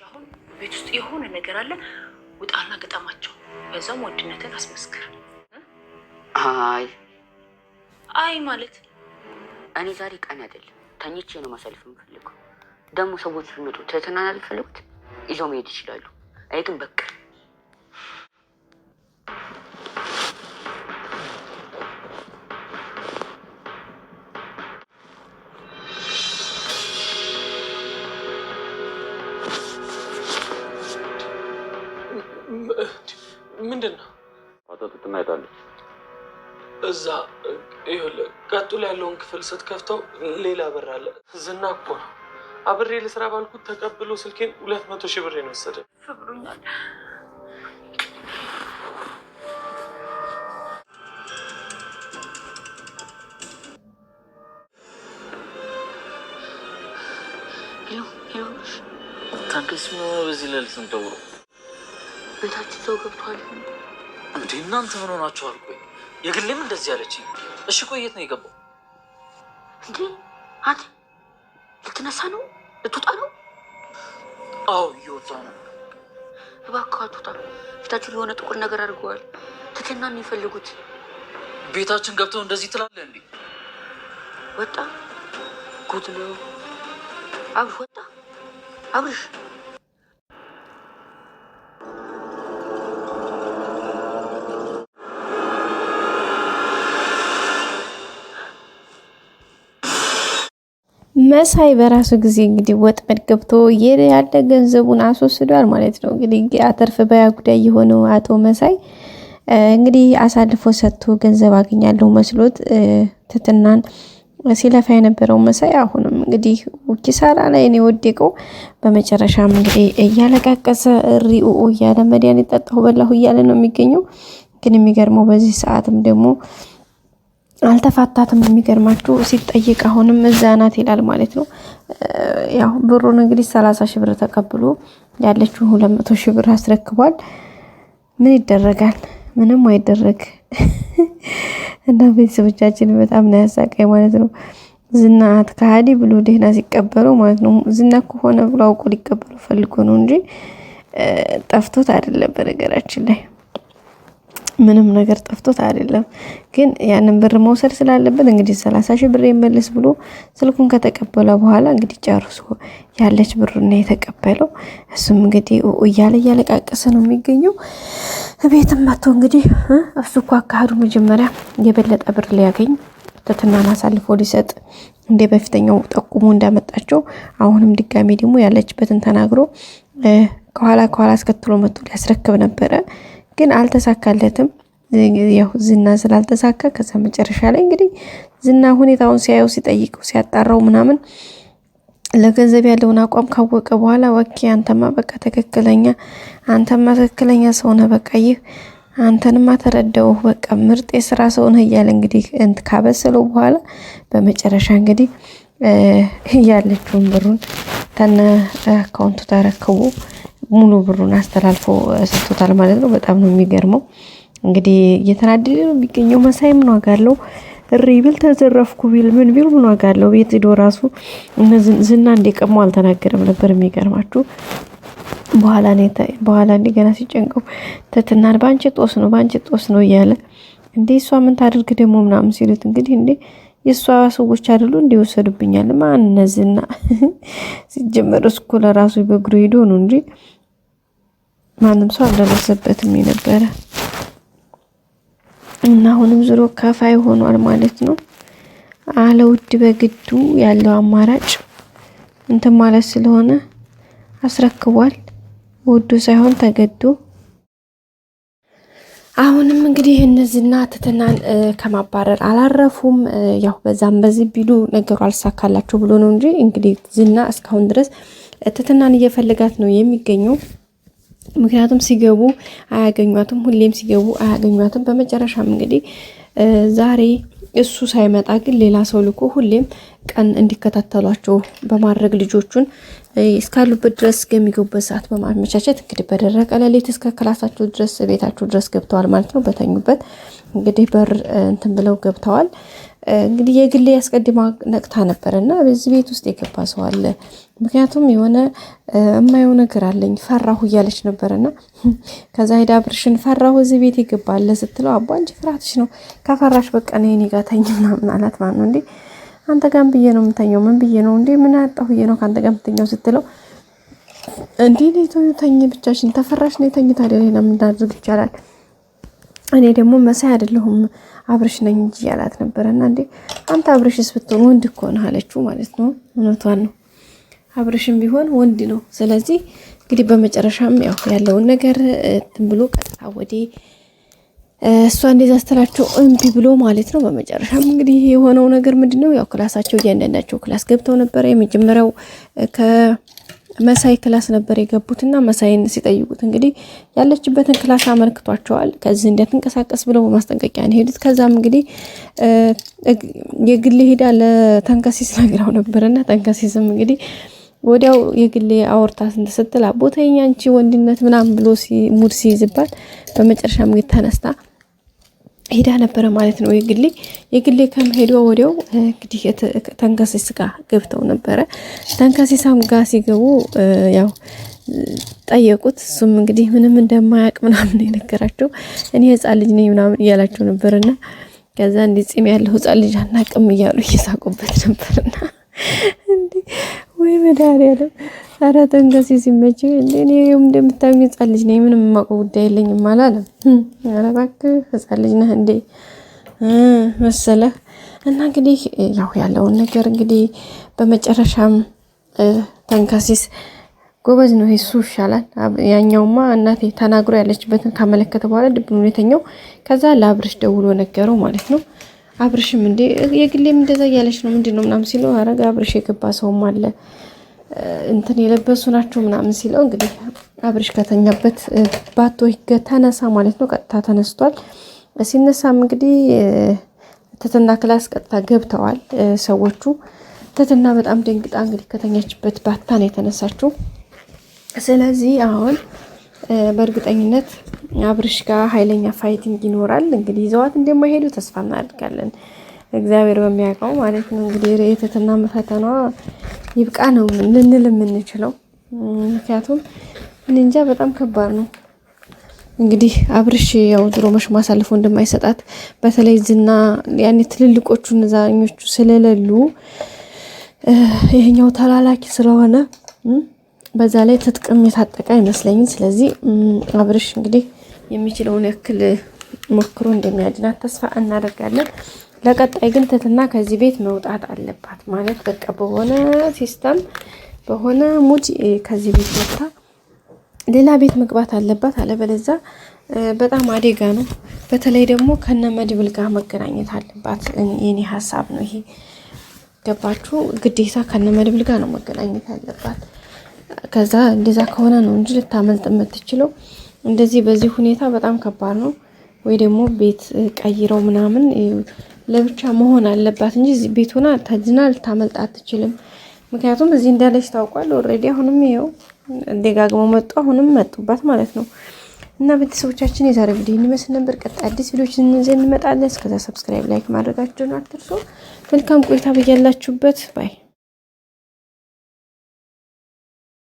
አሁን ቤት ውስጥ የሆነ ነገር አለ። ውጣና ገጠማቸው። በዛም ወድነትን አስመስክር። አይ ማለት እኔ ዛሬ ቀን አይደለም ተኝቼ ነው ማሳለፍ የምፈልገው። ደግሞ ሰዎች ሲመጡ ትህትናን አልፈልጉት ይዘው መሄድ ይችላሉ። አይ ግን በቃ ምንድን ነው? አጠጥትና አይታለች። እዛ ይኸውልህ ቀጥሎ ያለውን ክፍል ስትከፍተው ሌላ በር አለ። ዝና እኮ ነው አብሬ ልስራ ባልኩት ተቀብሎ ስልኬን 200,000 ብር ነው ወሰደ። ብሎኛል። ታንከስ ነው በዚህ ሌሊት እንደውሮ ቤታችን ሰው ገብቷል እንዴ? እናንተ ምን ሆናችሁ አልኩኝ። የግሌም እንደዚህ ያለች። እሺ ቆየት ነው የገባው እንዴ? አንተ ልትነሳ ነው? ልትወጣ ነው? አዎ እየወጣ ነው። እባክህ አትወጣ። ፊታችን የሆነ ጥቁር ነገር አድርገዋል። ትትናን የሚፈልጉት ቤታችን ገብተው እንደዚህ ትላለህ እንዴ? ወጣ ጉድ ነው። አብርሽ ወጣ። አብርሽ መሳይ በራሱ ጊዜ እንግዲህ ወጥመድ ገብቶ ያለ ገንዘቡን አስወስዷል ማለት ነው። እንግዲህ አተርፍ በያ ጉዳይ የሆነው አቶ መሳይ እንግዲህ አሳልፎ ሰጥቶ ገንዘብ አገኛለሁ መስሎት ትትናን ሲለፋ የነበረው መሳይ አሁንም እንግዲህ ኪሳራ ላይ ነው የወደቀው። በመጨረሻም እንግዲህ እያለቃቀሰ ሪኡ እያለ መድኃኒት ጠጣሁ በላሁ እያለ ነው የሚገኘው። ግን የሚገርመው በዚህ ሰዓትም ደግሞ አልተፋታትም። የሚገርማችሁ ሲጠይቅ አሁንም እዛ ናት ይላል ማለት ነው። ያው ብሩን እንግዲህ 30,000 ብር ተቀብሎ ያለችውን 200,000 ብር አስረክቧል። ምን ይደረጋል? ምንም አይደረግ። እና ቤተሰቦቻችን በጣም ነው ያሳቀኝ ማለት ነው። ዝናት ከሃዲ ብሎ ደህና ሲቀበለው ማለት ነው። ዝና ከሆነ ብሎ አውቆ ሊቀበለው ፈልጎ ነው እንጂ ጠፍቶት አይደለም። በነገራችን ላይ ምንም ነገር ጠፍቶት አይደለም። ግን ያንን ብር መውሰድ ስላለበት እንግዲህ 30,000 ብር ይመለስ ብሎ ስልኩን ከተቀበለ በኋላ እንግዲህ ጨርሶ ያለች ብር ነው የተቀበለው። እሱም እንግዲህ እያለ እያለቃቀሰ ነው የሚገኘው። ቤትም መጥቶ እንግዲህ እሱ እኮ አካሄዱ መጀመሪያ የበለጠ ብር ሊያገኝ ትትናን አሳልፎ ሊሰጥ እንደ በፊተኛው ጠቁሞ እንዳመጣቸው አሁንም ድጋሚ ደግሞ ያለችበትን ተናግሮ ከኋላ አስከትሎ መጥቶ ሊያስረክብ ነበረ። ግን አልተሳካለትም። ያው ዝና ስላልተሳካ ከዛ መጨረሻ ላይ እንግዲህ ዝና ሁኔታውን ሲያየው ሲጠይቀው ሲያጣራው ምናምን ለገንዘብ ያለውን አቋም ካወቀ በኋላ ወኪ አንተማ በቃ ትክክለኛ ሰው ነህ፣ በቃ ይህ አንተንማ ተረዳው፣ በቃ ምርጥ የስራ ሰው ነህ እያለ እንግዲህ ካበሰለው በኋላ በመጨረሻ እንግዲህ ያለችውን ብሩን ተነ አካውንቱ ተረክቦ ሙሉ ብሩን አስተላልፎ ሰጥቶታል ማለት ነው። በጣም ነው የሚገርመው። እንግዲህ እየተናደደ ነው የሚገኘው መሳይ። ምን ዋጋ አለው? እሪ ቢል ተዘረፍኩ ቢል ምን ቢል ምን ዋጋ አለው? ቤት ሄዶ ራሱ ዝና እንደቀሙ አልተናገረም ነበር። የሚገርማችሁ በኋላ እንደገና ሲጨንቀው ትትናን ባንቺ ጦስ ነው እያለ እንዴ እሷ ምን ታደርግ ደግሞ ምናምን ሲሉት እንግዲህ እንዴ የሷ ሰዎች አይደሉ እንዲወሰዱብኛል ማን ነዝና ሲጀመር እስኮ ለራሱ በእግሩ ሄዶ ነው እንጂ ማንም ሰው አልደረሰበትም የነበረ። እና አሁንም ዝሮ ከፋይ ሆኗል ማለት ነው። አለውድ በግዱ ያለው አማራጭ እንትን ማለት ስለሆነ አስረክቧል። ወዶ ሳይሆን ተገዶ። አሁንም እንግዲህ እነዚህና ትትናን ከማባረር አላረፉም። ያው በዛም በዚህ ቢሉ ነገሩ አልሳካላቸው ብሎ ነው እንጂ እንግዲህ ዝና እስካሁን ድረስ ትትናን እየፈለጋት ነው የሚገኘው። ምክንያቱም ሲገቡ አያገኟትም፣ ሁሌም ሲገቡ አያገኟትም። በመጨረሻም እንግዲህ ዛሬ እሱ ሳይመጣ ግን ሌላ ሰው ልኮ ሁሌም ቀን እንዲከታተሏቸው በማድረግ ልጆቹን እስካሉበት ድረስ የሚገቡበት ሰዓት በማመቻቸት እንግዲህ በደረቀ ሌሊት እስከ ክላሳቸው ድረስ ቤታቸው ድረስ ገብተዋል ማለት ነው። በተኙበት እንግዲህ በር እንትን ብለው ገብተዋል። እንግዲህ የግሌ ያስቀድማ ነቅታ ነበርና በዚህ ቤት ውስጥ የገባ ሰው አለ ምክንያቱም የሆነ የማየው ነገር አለኝ ፈራሁ እያለች ነበርና ከዛ ሄዳ አብርሽን ፈራሁ እዚህ ቤት ይገባል ስትለው አባ አንቺ ፍራትሽ ነው ከፈራሽ በቃ ነይ እኔ ጋር ተኝ ምናምን አላት ማለት ነው። እንዴ አንተ ጋር ብዬ ነው የምተኛው ምን ብዬ ነው እንዴ ምን አጣሁ ብዬ ነው ካንተ ጋር የምተኛው ስትለው እንዴ ተኝ ብቻሽን ተፈራሽ ነው ተኝ ታዲያ ሌላ ምን ማድረግ ይቻላል እኔ ደግሞ መሳይ አይደለሁም አብርሽ ነኝ እንጂ ያላት ነበርና እንዴ አንተ አብርሽስ ብትሆን ወንድ እኮ ነው አለችው ማለት ነው። እውነቷን ነው አብርሽም ቢሆን ወንድ ነው። ስለዚህ እንግዲህ በመጨረሻም ያው ያለውን ነገር እንትን ብሎ ቀጥታ ወደ እሷ እንደዛ ስትላቸው እምቢ ብሎ ማለት ነው። በመጨረሻም እንግዲህ የሆነው ነገር ምንድነው ያው ክላሳቸው እያንዳንዳቸው ክላስ ገብተው ነበር። የመጀመሪያው ከመሳይ ክላስ ነበር የገቡትና መሳይን ሲጠይቁት እንግዲህ ያለችበትን ክላስ አመልክቷቸዋል። ከዚህ እንዳትንቀሳቀስ ብለው በማስጠንቀቂያ ነው ሄዱት። ከዛም እንግዲህ የግል ሄዳ ለተንከሲስ ነግራው ነበርና ተንከሲስም እንግዲህ ወዲያው የግሌ አወርታ ስትል አቦታኛ አንቺ ወንድነት ምናምን ብሎ ሙድ ሲይዝባት በመጨረሻም እንግዲህ ተነስታ ሄዳ ነበረ ማለት ነው። የግሌ ከመሄዷ ወዲያው እንግዲህ ተንከሲስ ጋር ገብተው ነበረ። ተንከሲስም ጋር ሲገቡ ያው ጠየቁት። እሱም እንግዲህ ምንም እንደማያውቅ ምናምን የነገራቸው እኔ ህፃን ልጅ ነኝ ምናምን እያላቸው ነበርና ከዛ እንዲህ ጺም ያለው ህፃን ልጅ አናውቅም እያሉ እየሳቁበት ነበርና እንዴ ወይ መድኃኒዓለም ኧረ ተንከሲስ ሲመችው እኔ እንደምታዩኝ ህፃን ልጅ ነኝ ምንም የማውቀው ጉዳይ የለኝም አላለም። ኧረ እባክህ ህፃን ልጅ ነህ እንዴ መሰለህ። እና እንግዲህ ያው ያለውን ነገር እንግዲህ በመጨረሻም ተንከሲስ ጎበዝ ነው እሱ ይሻላል። ያኛውማ እናቴ ተናግሮ ያለችበትን ካመለከተ በኋላ ድብኑ የተኛው ከዛ ለአብርሽ ደውሎ ነገረው ማለት ነው። አብርሽም እንዴ የግሌም እንደዛ ያለች ነው ምንድነው ምናምን ሲለው አረጋ አብርሽ የገባ ሰውም አለ እንትን የለበሱ ናቸው ምናምን ሲለው እንግዲህ አብርሽ ከተኛበት ባቶ ተነሳ ማለት ነው። ቀጥታ ተነስቷል። ሲነሳም እንግዲህ ትትና ክላስ ቀጥታ ገብተዋል ሰዎቹ። ትትና በጣም ደንግጣ እንግዲህ ከተኛችበት ባታ ነው የተነሳችው። ስለዚህ አሁን በእርግጠኝነት አብርሽ ጋር ኃይለኛ ፋይቲንግ ይኖራል። እንግዲህ ይዘዋት እንደማይሄዱ ተስፋ እናደርጋለን እግዚአብሔር በሚያውቀው ማለት ነው። እንግዲህ የትትና ፈተና ይብቃ ነው ልንል የምንችለው ምክንያቱም እንጃ በጣም ከባድ ነው። እንግዲህ አብርሽ ያው ድሮ መሽማ አሳልፎ እንደማይሰጣት በተለይ ዝና ያኔ ትልልቆቹ ነዛኞቹ ስለሌሉ ይሄኛው ተላላኪ ስለሆነ በዛ ላይ ትጥቅም የታጠቀ አይመስለኝም። ስለዚህ አብርሽ እንግዲህ የሚችለውን ያክል ሞክሮ እንደሚያድናት ተስፋ እናደርጋለን። ለቀጣይ ግን ትትና ከዚህ ቤት መውጣት አለባት ማለት በቃ በሆነ ሲስተም በሆነ ሙድ ከዚህ ቤት ወጣ ሌላ ቤት መግባት አለባት። አለበለዚያ በጣም አደጋ ነው። በተለይ ደግሞ ከነመድብል ጋር መገናኘት አለባት። የኔ ሀሳብ ነው ይሄ ገባችሁ? ግዴታ ከነመድብል ጋር ነው መገናኘት አለባት። ከዛ እንደዛ ከሆነ ነው እንጂ ልታመልጥ የምትችለው። እንደዚህ በዚህ ሁኔታ በጣም ከባድ ነው። ወይ ደግሞ ቤት ቀይረው ምናምን ለብቻ መሆን አለባት እንጂ ቤት ሆና ተዝና ልታመልጥ አትችልም። ምክንያቱም እዚህ እንዳለች ታውቋል። ኦልሬዲ አሁንም ይኸው እንደጋግመው መጡ። አሁንም መጡባት ማለት ነው። እና ቤተሰቦቻችን የዛሬ ቪዲዮ ይመስል ነበር። ቀጣይ አዲስ ቪዲዮችን ይዘን እንመጣለን። እስከዛ ሰብስክራይብ፣ ላይክ ማድረጋችሁን አትርሱ። መልካም ቆይታ በያላችሁበት ባይ